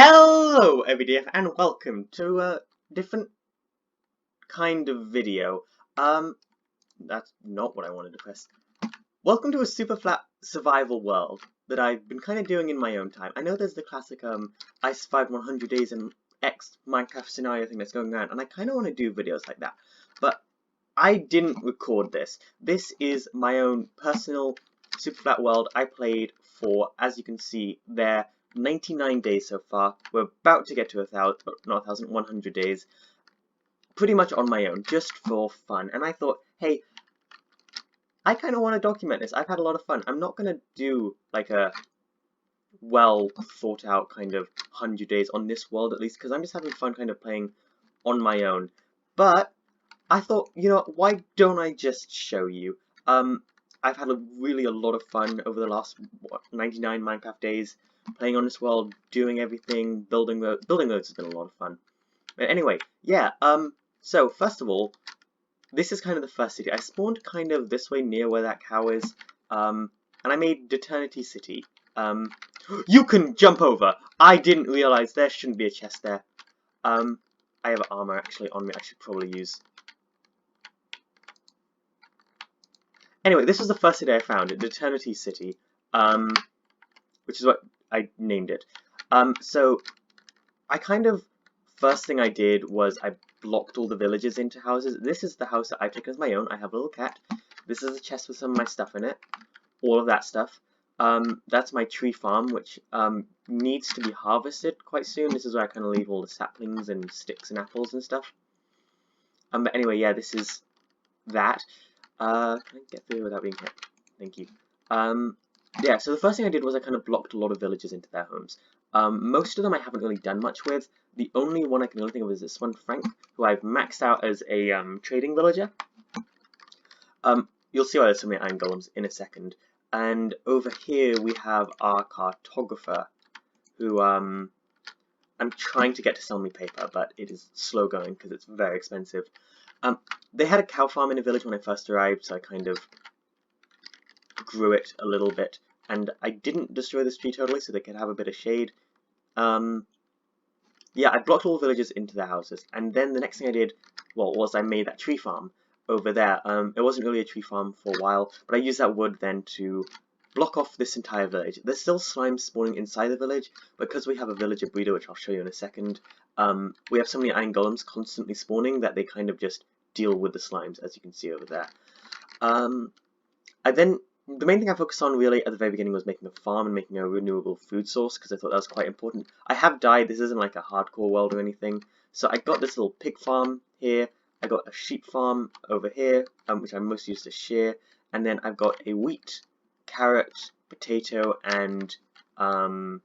Hello everyday and welcome to a different kind of video. That's not what I wanted to press. Welcome to a Superflat survival world that I've been kind of doing in my own time. I know there's the classic I survived 100 days in X Minecraft scenario thing that's going around, and I kind of want to do videos like that, but I didn't record this. This is my own personal Superflat world I played for, as you can see there, 99 days so far. We're about to get to 100 days, pretty much on my own, just for fun. And I thought, hey, I kind of want to document this. I've had a lot of fun. I'm not going to do like a well thought out kind of 100 days on this world at least, because I'm just having fun kind of playing on my own. But I thought, you know, why don't I just show you? I've had really a lot of fun over the last 99 Minecraft days playing on this world, doing everything, building roads has been a lot of fun. But anyway, yeah, so first of all, this is kind of the first city. I spawned kind of this way near where that cow is, and I made Eternity City. You can jump over! I didn't realize there shouldn't be a chest there. I have armor actually on me, I should probably use. Anyway, this was the first city I found, Eternity City, which is what I named it. So I kind of, first thing I did was I blocked all the villages into houses. This is the house that I took as my own. I have a little cat. This is a chest with some of my stuff in it. All of that stuff. That's my tree farm, which needs to be harvested quite soon. This is where I kind of leave all the saplings and sticks and apples and stuff. But anyway, yeah, this is that. Can I get through without being hit? Thank you. Yeah, so the first thing I did was I kind of blocked a lot of villages into their homes. Most of them I haven't really done much with. The only one I can really think of is this one, Frank, who I've maxed out as a trading villager. You'll see why there's so many iron golems in a second. And over here we have our cartographer, who I'm trying to get to sell me paper, but it is slow going because it's very expensive. They had a cow farm in a village when I first arrived, so I kind of grew it a little bit, and I didn't destroy this tree totally so they could have a bit of shade. Yeah, I blocked all the villages into their houses, and then the next thing I did, well, was I made that tree farm over there. It wasn't really a tree farm for a while, but I used that wood then to block off this entire village. There's still slime spawning inside the village, because we have a villager breeder, which I'll show you in a second. We have so many iron golems constantly spawning that they kind of just deal with the slimes, as you can see over there. The main thing I focused on really at the very beginning was making a farm and making a renewable food source, because I thought that was quite important. I have died, this isn't like a hardcore world or anything, so I got this little pig farm here, I got a sheep farm over here, which I mostly use to shear, and then I've got a wheat, carrot, potato, and not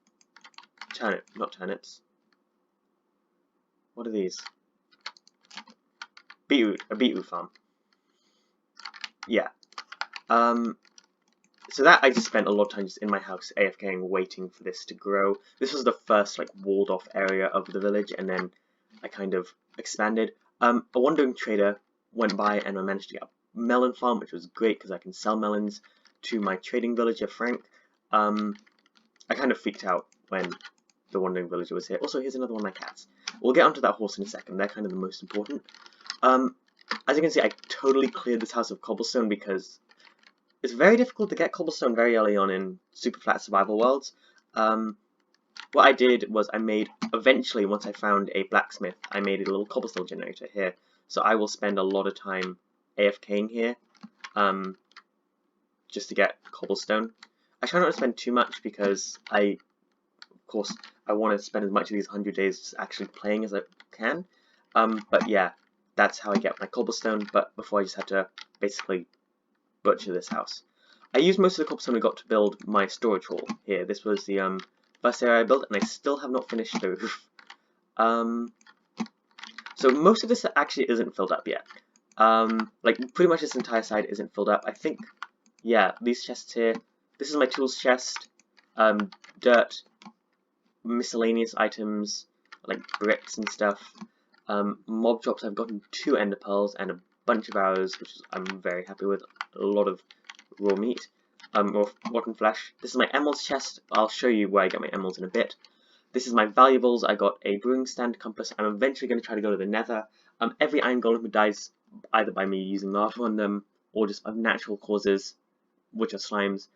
turnips. What are these? Beetroot, a beetroot farm. Yeah. So that I just spent a lot of time just in my house AFKing, waiting for this to grow. This was the first like walled off area of the village, and then I kind of expanded. A wandering trader went by and I managed to get a melon farm, which was great because I can sell melons to my trading villager Frank. I kind of freaked out when the wandering villager was here. Also, here's another one of my cats. We'll get onto that horse in a second. They're kind of the most important. As you can see, I totally cleared this house of cobblestone because it's very difficult to get cobblestone very early on in Superflat survival worlds. What I did was I made, eventually, once I found a blacksmith, I made a little cobblestone generator here. So I will spend a lot of time AFKing here, just to get cobblestone. I try not to spend too much because of course, I want to spend as much of these 100 days actually playing as I can. But yeah, that's how I get my cobblestone, but before I just had to basically butcher this house. I used most of the cobblestone I got to build my storage hall here. This was the first area I built, and I still have not finished the roof. So most of this actually isn't filled up yet. Like pretty much this entire side isn't filled up. I think, yeah, these chests here. This is my tools chest, dirt, miscellaneous items like bricks and stuff. Mob drops. I've gotten 2 ender pearls and a bunch of arrows, which I'm very happy with. A lot of raw meat, or rotten flesh. This is my emeralds chest. I'll show you where I get my emeralds in a bit. This is my valuables. I got a brewing stand, compass. I'm eventually going to try to go to the nether. Every iron golem who dies either by me using lava on them or just of natural causes, which are slimes,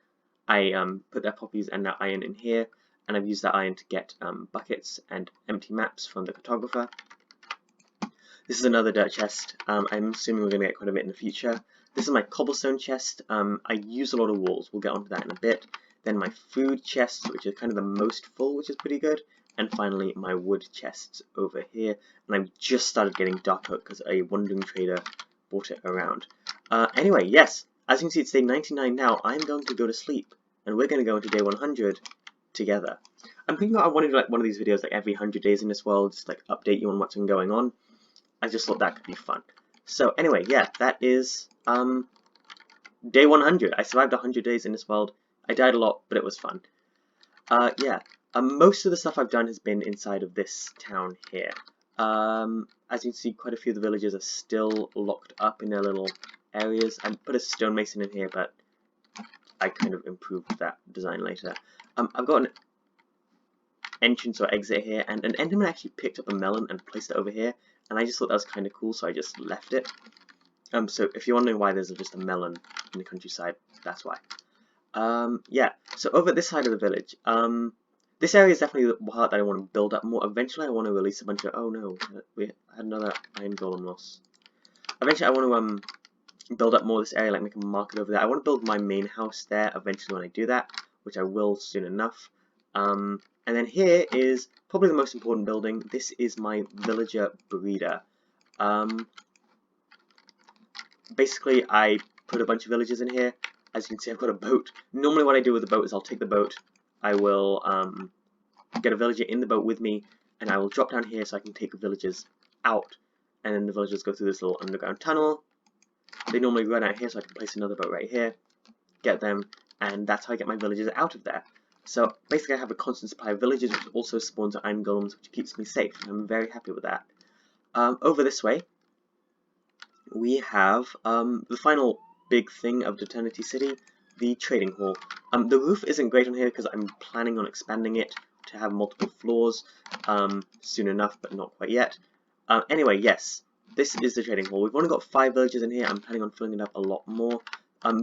I put their poppies and their iron in here, and I've used that iron to get buckets and empty maps from the cartographer. This is another dirt chest. I'm assuming we're going to get quite a bit in the future. This is my cobblestone chest. I use a lot of walls. We'll get onto that in a bit. Then my food chests, which are kind of the most full, which is pretty good. And finally, my wood chests over here. And I've just started getting dark oak because a wandering trader brought it around. Anyway, yes, as you can see, it's day 99 now. I'm going to go to sleep, and we're going to go into day 100 together. I'm thinking I want to do like one of these videos like every 100 days in this world, just like update you on what's been going on. I just thought that could be fun. So anyway, yeah, that is day 100. I survived 100 days in this world. I died a lot, but it was fun. Yeah, most of the stuff I've done has been inside of this town here. As you can see, quite a few of the villagers are still locked up in their little areas. I put a stonemason in here, but I kind of improved that design later. I've got an entrance or exit here, and an enderman actually picked up a melon and placed it over here, and I just thought that was kind of cool, so I just left it. So if you're wondering why there's just a melon in the countryside, that's why. Yeah, so over at this side of the village, this area is definitely the part that I want to build up more. Eventually I want to release a bunch of, oh no, we had another iron golem loss. Eventually I want to build up more of this area, like make a market over there. I want to build my main house there eventually when I do that, which I will soon enough. And then here is probably the most important building. This is my villager breeder. Basically, I put a bunch of villagers in here. As you can see, I've got a boat. Normally what I do with the boat is I'll take the boat, I will get a villager in the boat with me, and I will drop down here so I can take the villagers out. And then the villagers go through this little underground tunnel. They normally run out here, so I can place another boat right here, get them, and that's how I get my villagers out of there. So basically I have a constant supply of villagers, which also spawns iron golems, which keeps me safe, and I'm very happy with that. Over this way, we have the final big thing of Eternity City, the trading hall. The roof isn't great on here because I'm planning on expanding it to have multiple floors soon enough, but not quite yet. Anyway, yes, this is the trading hall. We've only got 5 villagers in here. I'm planning on filling it up a lot more.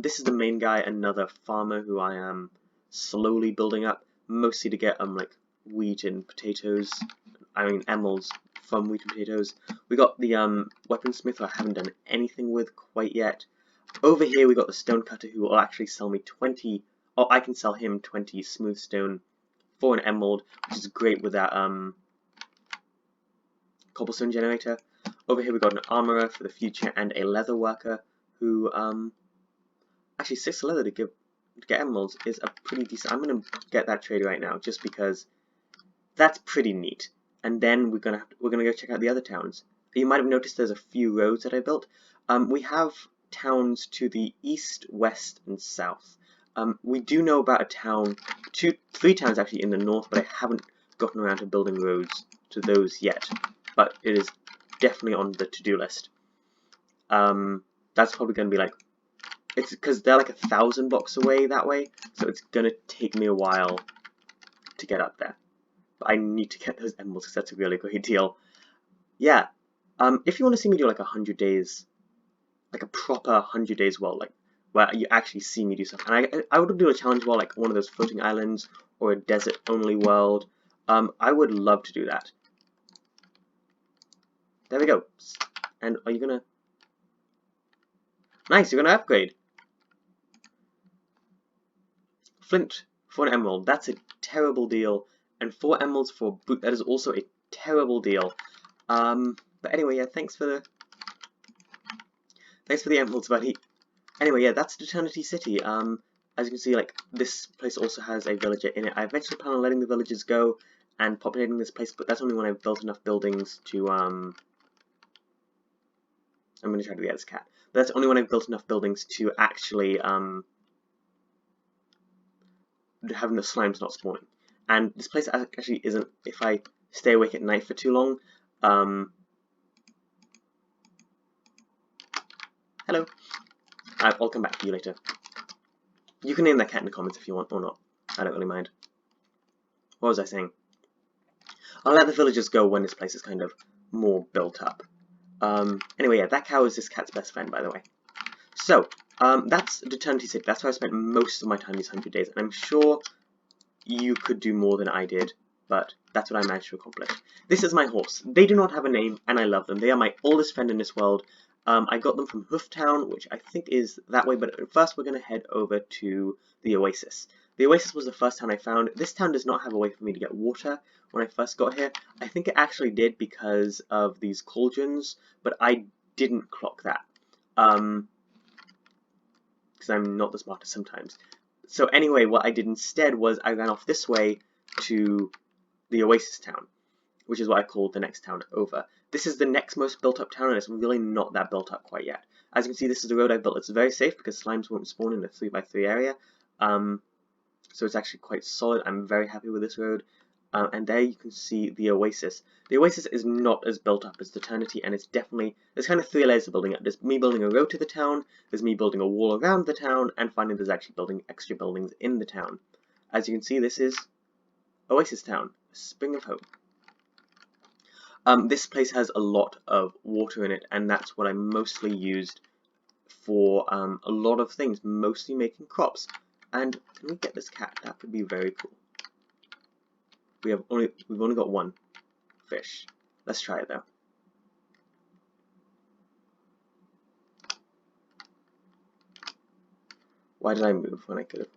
This is the main guy, another farmer who I am slowly building up, mostly to get like wheat and potatoes. I mean emeralds from wheat and potatoes. We got the weaponsmith who I haven't done anything with quite yet. Over here we got the stonecutter who will actually sell me 20, or I can sell him 20 smooth stone for an emerald, which is great with that cobblestone generator. Over here we got an armorer for the future and a leather worker who actually 6 leather to get emeralds is a pretty decent. I'm gonna get that trade right now just because that's pretty neat. And then we're gonna go check out the other towns. You might have noticed there's a few roads that I built. We have towns to the east, west, and south. We do know about a town, 3 towns actually in the north, but I haven't gotten around to building roads to those yet. But it is definitely on the to-do list. That's probably going to be like, it's because they're like 1,000 blocks away that way, so it's going to take me a while to get up there. But I need to get those emeralds because that's a really great deal. Yeah, if you want to see me do like 100 days, like a proper 100 days world, like where you actually see me do stuff, and I would do a challenge world, like one of those floating islands or a desert only world. I would love to do that. There we go. And are you gonna? Nice, you're gonna upgrade. Flint for an emerald. That's a terrible deal. And 4 emeralds for a boot. That is also a terrible deal. But anyway, yeah. Thanks for the emeralds, buddy. Anyway, yeah, that's Eternity City. As you can see, like this place also has a villager in it. I eventually plan on letting the villagers go and populating this place, but that's only when I've built enough buildings to I'm gonna try to get this cat. But that's only when I've built enough buildings to actually having the slimes not spawning. And this place actually isn't, if I stay awake at night for too long. Hello. I'll come back to you later. You can name that cat in the comments if you want or not. I don't really mind. What was I saying? I'll let the villagers go when this place is kind of more built up. Anyway, yeah, that cow is this cat's best friend, by the way. So, that's Eternity City. That's where I spent most of my time these 100 days, and I'm sure you could do more than I did, but that's what I managed to accomplish. This is my horse. They do not have a name, and I love them. They are my oldest friend in this world. I got them from Hooftown, which I think is that way, but first we're going to head over to the Oasis. The Oasis was the first town I found. This town does not have a way for me to get water when I first got here. I think it actually did because of these cauldrons, but I didn't clock that. Because I'm not the smartest sometimes. So anyway, what I did instead was I ran off this way to the Oasis town, which is what I called the next town over. This is the next most built up town, and it's really not that built up quite yet. As you can see, this is the road I built. It's very safe because slimes won't spawn in a 3x3 area. So it's actually quite solid. I'm very happy with this road. And there you can see the Oasis. The Oasis is not as built up as Eternity, and it's definitely, there's kind of 3 layers of building up. There's me building a road to the town, there's me building a wall around the town, and finally there's actually building extra buildings in the town. As you can see, this is Oasis Town, Spring of Hope. This place has a lot of water in it, and that's what I mostly used for a lot of things, mostly making crops. And can we get this cat? That could be very cool. We've only got 1 fish. Let's try it though. Why did I move when I could have?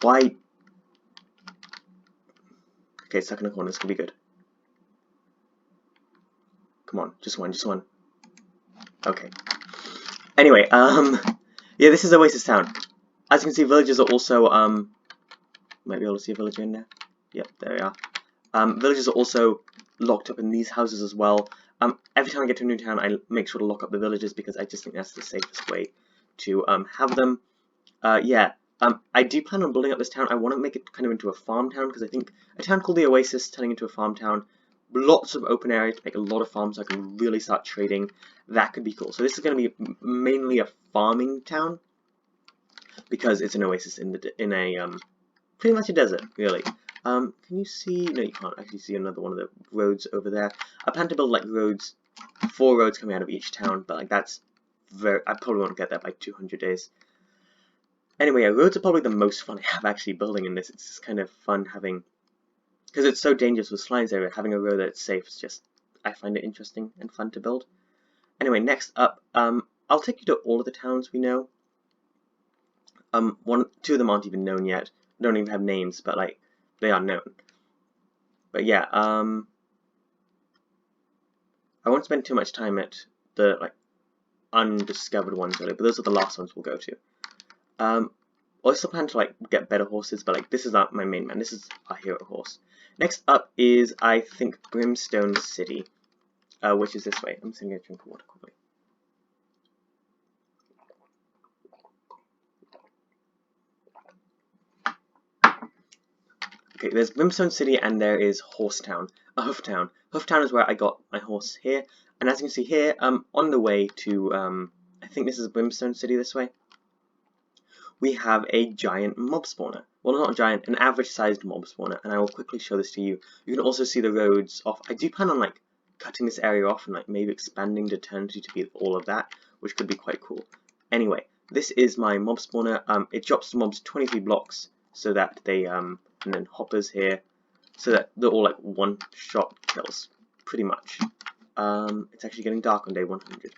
Why? Okay, stuck in a corner. This could be good. Come on, just one. Okay. Anyway, yeah, this is Oasis Town. As you can see, villagers are also, might be able to see a villager in there. Yep, there we are. Villagers are also locked up in these houses as well. Every time I get to a new town, I make sure to lock up the villagers because I just think that's the safest way to have them. Yeah, I do plan on building up this town. I want to make it kind of into a farm town because I think a town called the Oasis turning into a farm town, lots of open area to make a lot of farms so I can really start trading. That could be cool. So this is going to be mainly a farming town because it's an oasis in a pretty much a desert, really. Can you see? No, you can't actually see another one of the roads over there. I plan to build like roads, 4 roads coming out of each town, but like that's very. I probably won't get that by 200 days. Anyway, yeah, roads are probably the most fun I have actually building in this. It's just kind of fun having, because it's so dangerous with slimes area. Having a road that's safe is just, I find it interesting and fun to build. Anyway, next up, I'll take you to all of the towns we know. 2 of them aren't even known yet. Don't even have names, but like they are known. But yeah, I won't spend too much time at the like undiscovered ones really, but those are the last ones we'll go to. I also plan to like get better horses, but like this is not my main man. This is our hero horse. Next up is I think Brimstone City, which is this way. I'm just gonna drink water quickly. Okay, there's Brimstone City and there is Hooftown. Hooftown is where I got my horse here, and as you can see here, on the way to I think this is Brimstone City this way. We have a giant mob spawner. Well, not a giant, an average-sized mob spawner, and I will quickly show this to you. You can also see the roads off. I do plan on like cutting this area off and like maybe expanding Eternity to be all of that, which could be quite cool. Anyway, this is my mob spawner. It drops the mobs 23 blocks so that they and then hoppers here, so that they're all like one-shot kills, pretty much. It's actually getting dark on day 100.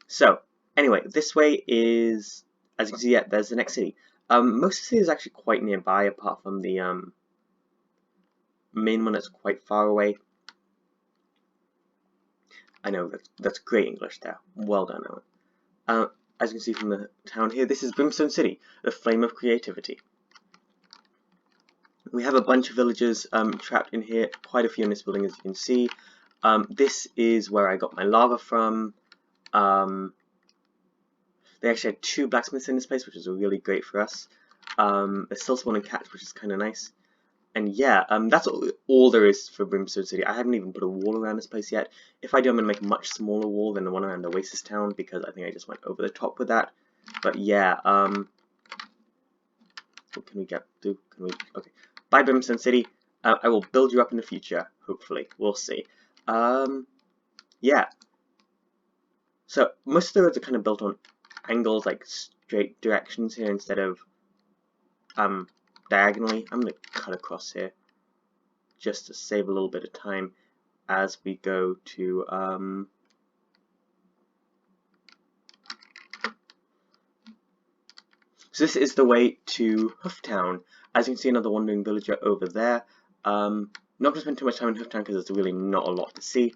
So anyway, this way is. As you can see, yeah, there's the next city. Most of the city is actually quite nearby, apart from the main one that's quite far away. I know, that's great English there. Well done, Owen. As you can see from the town here, this is Brimstone City, the flame of creativity. We have a bunch of villagers trapped in here, quite a few in this building, as you can see. This is where I got my lava from. They actually had 2 blacksmiths in this place, which is really great for us. They're still spawning cats, which is kind of nice. And yeah, that's all there is for Brimstone City. I haven't even put a wall around this place yet. If I do, I'm going to make a much smaller wall than the one around Oasis Town, because I think I just went over the top with that. But yeah, what can we get to? Can we? Okay. Bye, Brimstone City. I will build you up in the future, hopefully. We'll see. Yeah. So, most of the roads are kind of built on angles, like straight directions here, instead of, diagonally. I'm going to cut across here, just to save a little bit of time as we go to, So this is the way to Hooftown. As you can see, another wandering villager over there. Not going to spend too much time in Hooftown because there's really not a lot to see.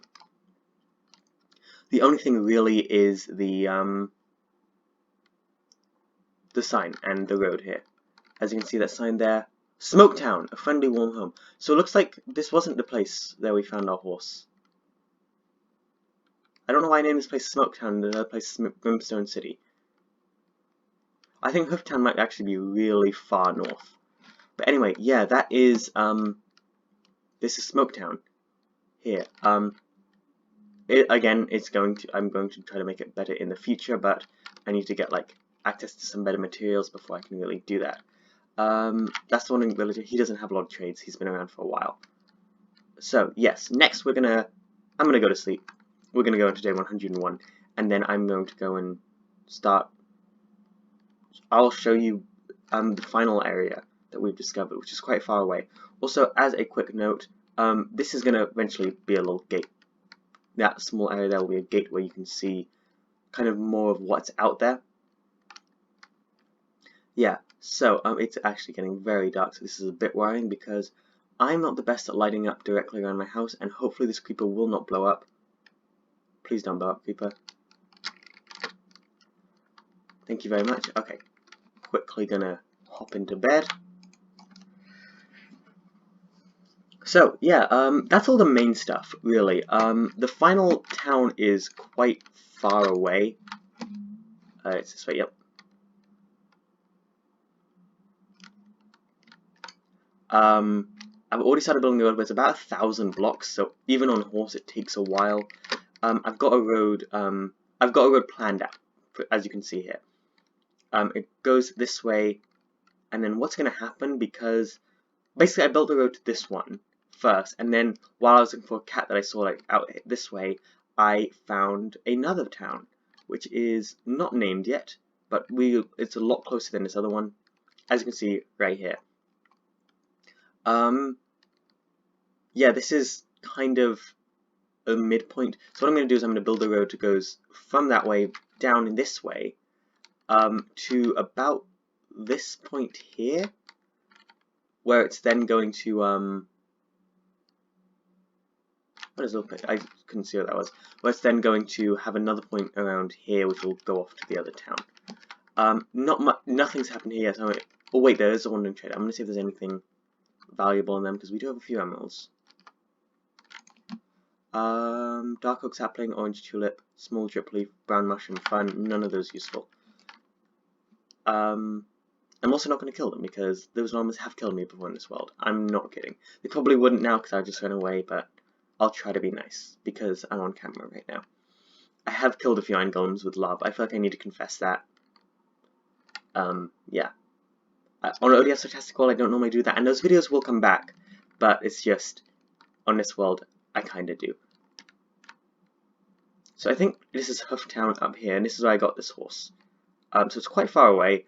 The only thing really is the sign and the road here. As you can see, that sign there, Smoketown, a friendly warm home. So it looks like this wasn't the place that we found our horse. I don't know why I named this place Smoketown and the other place Brimstone City. I think Hooftown might actually be really far north. But anyway, yeah, that is, this is Smoketown here. Again, I'm going to try to make it better in the future, but I need to get, like, access to some better materials before I can really do that. That's the wandering villager. He doesn't have a lot of trades. He's been around for a while. So, yes, next I'm gonna go to sleep. We're gonna go into day 101, and then I'm going to go and start. I'll show you the final area that we've discovered, which is quite far away. Also, as a quick note, this is gonna eventually be a little gate. That small area there will be a gate where you can see kind of more of what's out there. Yeah, so it's actually getting very dark, so this is a bit worrying because I'm not the best at lighting up directly around my house, and hopefully this creeper will not blow up. Please don't blow up, creeper. Thank you very much. Okay, quickly gonna hop into bed. So, yeah, that's all the main stuff, really. The final town is quite far away. It's this way, yep. I've already started building the road, but it's about 1,000 blocks, so even on horse it takes a while. I've got a road planned out, as you can see here. It goes this way, and then what's going to happen, because basically I built the road to this one first, and then while I was looking for a cat that I saw like out this way, I found another town, which is not named yet, but it's a lot closer than this other one, as you can see right here. Yeah, this is kind of a midpoint. So what I'm going to do is I'm going to build a road that goes from that way down in this way to about this point here, where it's then going to what is it? I couldn't see what that was. Where it's then going to have another point around here, which will go off to the other town. Nothing's happened here yet. Oh wait, there is a wandering trader. I'm going to see if there's anything valuable in them because we do have a few emeralds. Dark oak sapling, orange tulip, small drip leaf, brown mushroom, fern, none of those useful. I'm also not going to kill them because those ones have killed me before in this world. I'm not kidding. They probably wouldn't now because I just ran away, but I'll try to be nice because I'm on camera right now. I have killed a few iron golems with love. I feel like I need to confess that. Yeah. On ODS Fantastic World, I don't normally do that, and those videos will come back, but it's just, on this world, I kind of do. So I think this is Hooftown up here, and this is where I got this horse. So it's quite far away.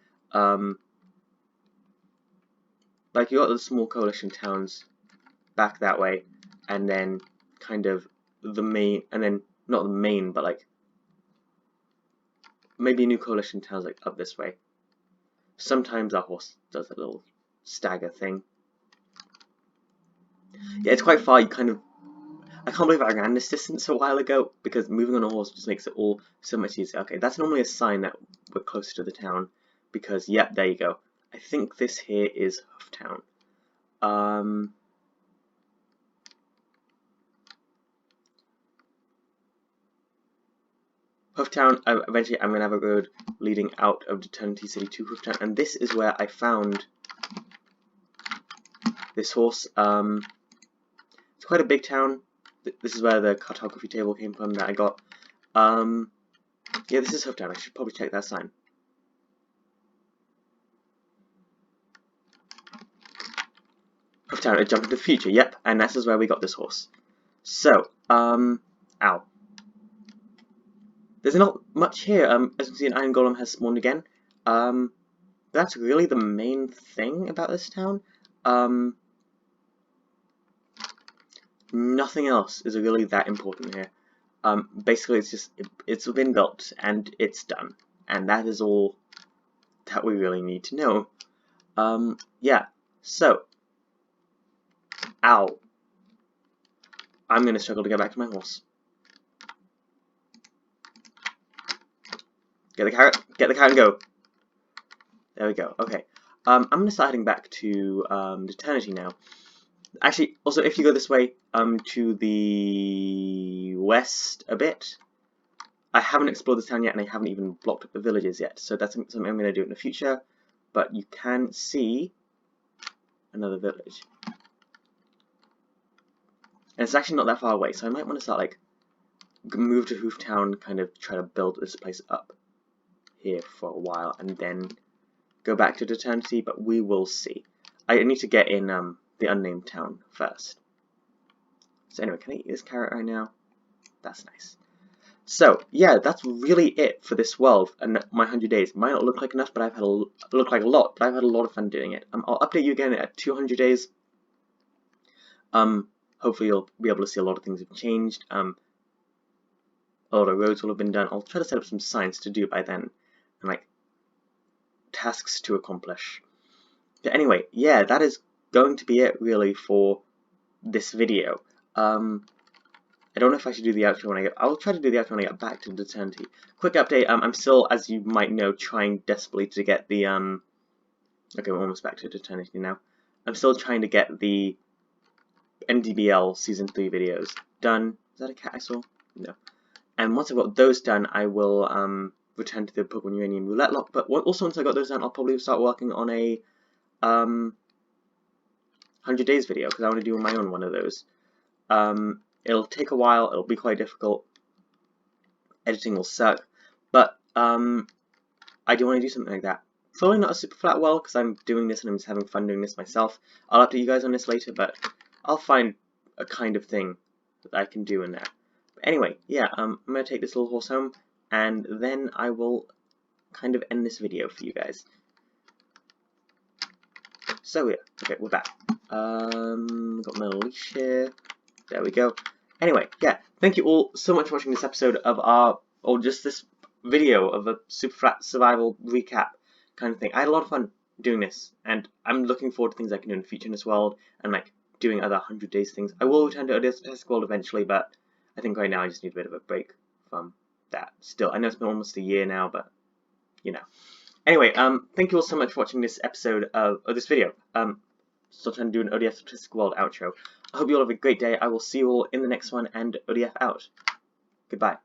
Like you got the small coalition towns back that way, and then kind of the main, and then not the main, but like maybe new coalition towns like up this way. Sometimes our horse does a little stagger thing. Yeah, it's quite far. You kind of, I can't believe I ran this distance a while ago because moving on a horse just makes it all so much easier. Okay, that's normally a sign that we're closer to the town because, yep, there you go. I think this here is Hooftown. Hooftown, eventually I'm going to have a road leading out of Eternity City to Hooftown, and this is where I found this horse. It's quite a big town. This is where the cartography table came from that I got. Yeah, this is Hooftown. I should probably check that sign. Hooftown, a jump into the future. Yep, and this is where we got this horse. So, ow. There's not much here. As you can see, an iron golem has spawned again. That's really the main thing about this town. Nothing else is really that important here. Basically, it's been built and it's done, and that is all that we really need to know. Yeah. So, ow. I'm gonna struggle to get back to my horse. Get the carrot and go. There we go. Okay. I'm gonna start heading back to Eternity now. Actually, also, if you go this way, to the west a bit, I haven't explored this town yet, and I haven't even blocked up the villages yet, so that's something I'm going to do in the future, but you can see another village. And it's actually not that far away, so I might want to start, like, move to Hooftown, kind of try to build this place up here for a while, and then go back to Eternity, but we will see. I need to get in, the unnamed town first. So anyway, can I eat this carrot right now? That's nice. So yeah, that's really it for this world and my 100 days. Might not look like enough, but I've had look like a lot. But I've had a lot of fun doing it. I'll update you again at 200 days. Hopefully you'll be able to see a lot of things have changed. A lot of roads will have been done. I'll try to set up some signs to do by then, and like tasks to accomplish. But anyway, yeah, that is going to be it really for this video. I don't know if I should do the outro when I get. I'll try to do the outro when I get back to Eternity. Quick update. I'm still, as you might know, trying desperately to get the Okay, we're almost back to Eternity now. I'm still trying to get the NDBL Season 3 videos done. Is that a cat I saw? No. And once I've got those done, I will return to the Pokemon Uranium Roulette Lock. But also once I got those done, I'll probably start working on a 100 days video, because I want to do my own one of those. It'll take a while, it'll be quite difficult, editing will suck, but I do want to do something like that. Probably not a Superflat world, because I'm doing this and I'm just having fun doing this myself. I'll update you guys on this later, but I'll find a kind of thing that I can do in there. But anyway, yeah, I'm going to take this little horse home, and then I will kind of end this video for you guys. So yeah, okay, we're back. Got my leash here. There we go. Anyway, yeah, thank you all so much for watching this episode of or just this video of a Superflat survival recap kind of thing. I had a lot of fun doing this, and I'm looking forward to things I can do in the future in this world, and like doing other 100 days things. I will return to Odysseus World eventually, but I think right now I just need a bit of a break from that. Still, I know it's been almost a year now, but you know. Anyway, thank you all so much for watching this episode of this video. Still trying to do an ODF Statistical World outro. I hope you all have a great day. I will see you all in the next one, and ODF out. Goodbye.